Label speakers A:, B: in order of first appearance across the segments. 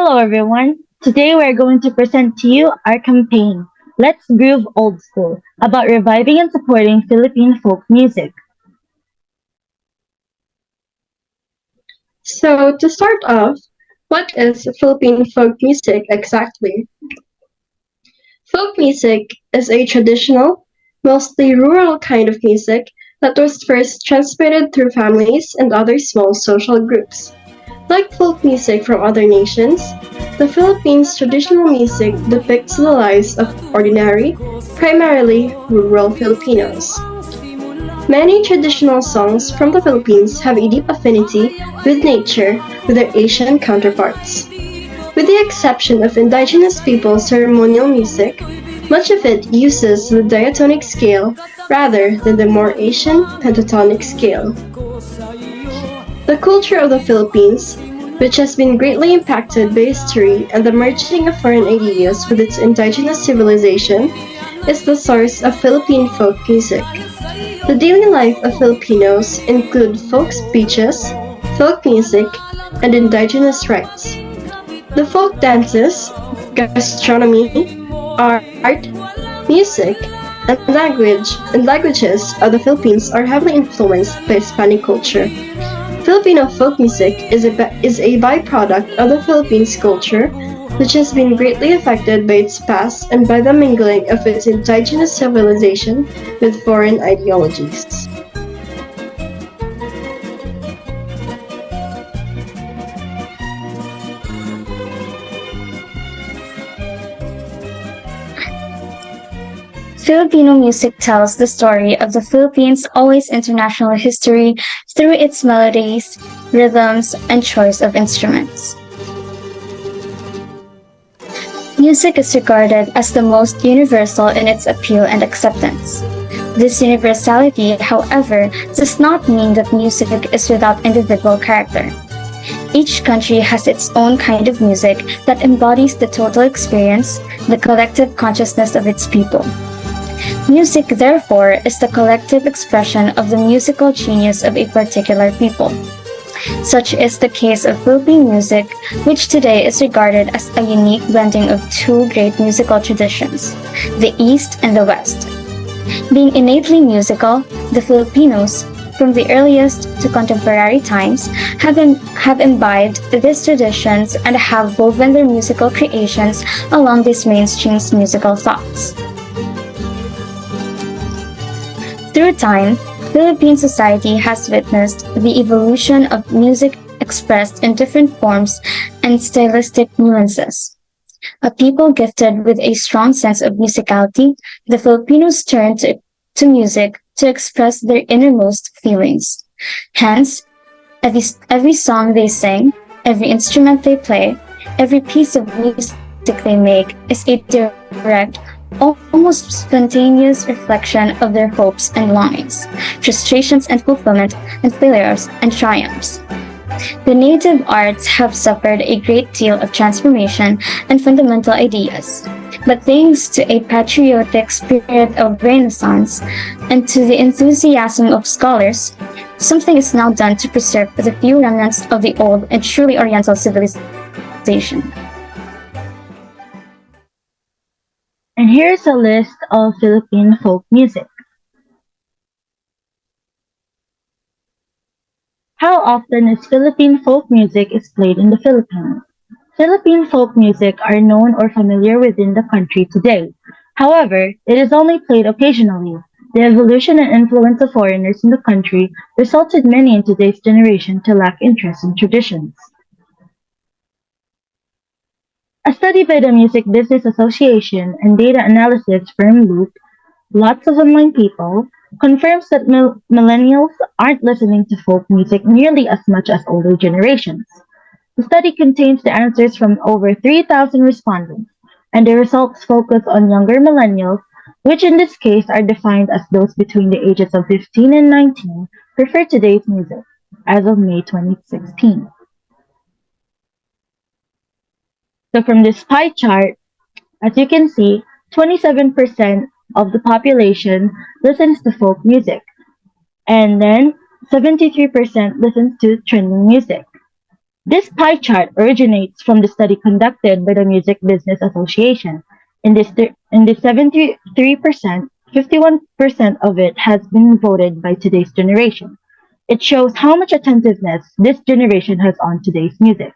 A: Hello, everyone. Today we're going to present to you our campaign, Let's Groove Old School, about reviving and supporting Philippine folk music.
B: So, to start off, what is Philippine folk music exactly? Folk music is a traditional, mostly rural kind of music that was first transmitted through families and other small social groups. Like folk music from other nations, the Philippines' traditional music depicts the lives of ordinary, primarily rural Filipinos. Many traditional songs from the Philippines have a deep affinity with nature with their Asian counterparts. With the exception of indigenous people's ceremonial music, much of it uses the diatonic scale rather than the more Asian pentatonic scale. The culture of the Philippines, which has been greatly impacted by history and the merging of foreign ideas with its indigenous civilization, is the source of Philippine folk music. The daily life of Filipinos include folk speeches, folk music, and indigenous rites. The folk dances, gastronomy, art, music, and languages of the Philippines are heavily influenced by Hispanic culture. Filipino folk music is a byproduct of the Philippines culture, which has been greatly affected by its past and by the mingling of its indigenous civilization with foreign ideologies.
C: Filipino music tells the story of the Philippines' always international history through its melodies, rhythms, and choice of instruments. Music is regarded as the most universal in its appeal and acceptance. This universality, however, does not mean that music is without individual character. Each country has its own kind of music that embodies the total experience, the collective consciousness of its people. Music, therefore, is the collective expression of the musical genius of a particular people. Such is the case of Philippine music, which today is regarded as a unique blending of two great musical traditions, the East and the West. Being innately musical, the Filipinos, from the earliest to contemporary times, have imbibed these traditions and have woven their musical creations along these mainstream musical thoughts. Through time, Philippine society has witnessed the evolution of music expressed in different forms and stylistic nuances. A people gifted with a strong sense of musicality, the Filipinos turn to music to express their innermost feelings. Hence, every song they sing, every instrument they play, every piece of music they make is a direct, almost spontaneous reflection of their hopes and longings, frustrations and fulfillment, and failures and triumphs. The native arts have suffered a great deal of transformation and fundamental ideas, but thanks to a patriotic spirit of Renaissance and to the enthusiasm of scholars, something is now done to preserve the few remnants of the old and truly Oriental civilization.
A: And here's a list of Philippine folk music. How often is Philippine folk music is played in the Philippines? Philippine folk music are known or familiar within the country today. However, it is only played occasionally. The evolution and influence of foreigners in the country resulted many in today's generation to lack interest in traditions. A study by the Music Business Association and data analysis firm Loop, Lots of Online People, confirms that millennials aren't listening to folk music nearly as much as older generations. The study contains the answers from over 3,000 respondents, and the results focus on younger millennials, which in this case are defined as those between the ages of 15 and 19, prefer today's music, as of May 2016. So from this pie chart, as you can see, 27% of the population listens to folk music, and then 73% listens to trending music. This pie chart originates from the study conducted by the Music Business Association. In this 73%, 51% of it has been voted by today's generation. It shows how much attentiveness this generation has on today's music.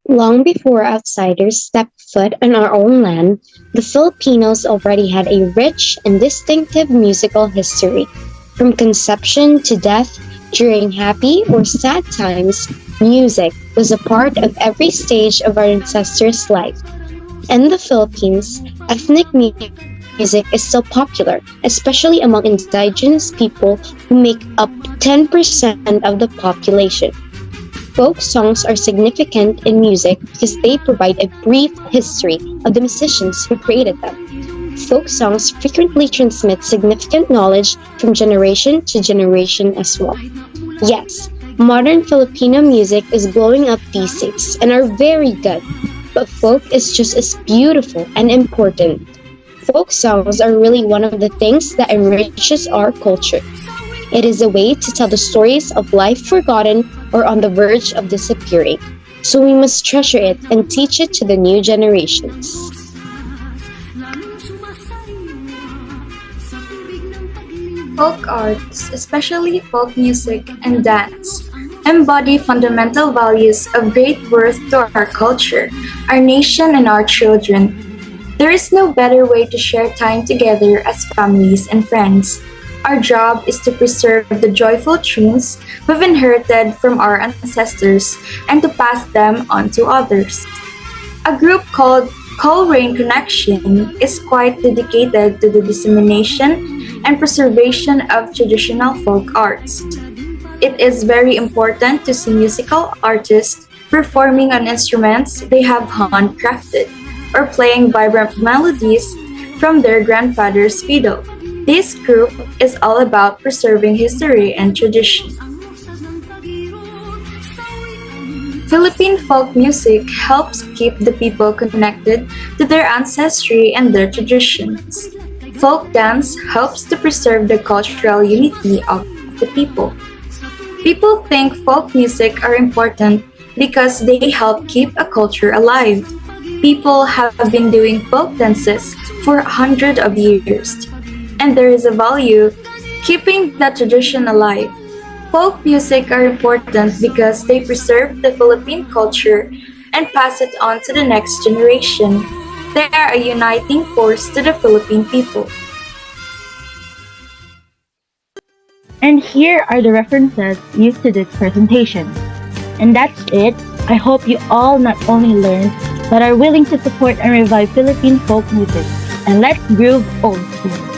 D: Long before outsiders stepped foot on our own land, the Filipinos already had a rich and distinctive musical history. From conception to death, during happy or sad times, music was a part of every stage of our ancestors' life. In the Philippines, music is still popular, especially among indigenous people who make up 10% of the population. Folk songs are significant in music because they provide a brief history of the musicians who created them. Folk songs frequently transmit significant knowledge from generation to generation as well. Yes, modern Filipino music is blowing up these days and are very good, but folk is just as beautiful and important. Folk songs are really one of the things that enriches our culture. It is a way to tell the stories of life forgotten or on the verge of disappearing. So we must treasure it and teach it to the new generations.
E: Folk arts, especially folk music and dance, embody fundamental values of great worth to our culture, our nation, and our children. There is no better way to share time together as families and friends. Our job is to preserve the joyful tunes we've inherited from our ancestors and to pass them on to others. A group called Wherein Connection is quite dedicated to the dissemination and preservation of traditional folk arts. It is very important to see musical artists performing on instruments they have handcrafted or playing vibrant melodies from their grandfather's fiddle. This group is all about preserving history and tradition. Philippine folk music helps keep the people connected to their ancestry and their traditions. Folk dance helps to preserve the cultural unity of the people. People think folk music are important because they help keep a culture alive. People have been doing folk dances for hundreds of years, and there is a value keeping that tradition alive. Folk music are important because they preserve the Philippine culture and pass it on to the next generation. They are a uniting force to the Philippine people.
A: And here are the references used to this presentation. And that's it. I hope you all not only learned, but are willing to support and revive Philippine folk music. And let's groove old school.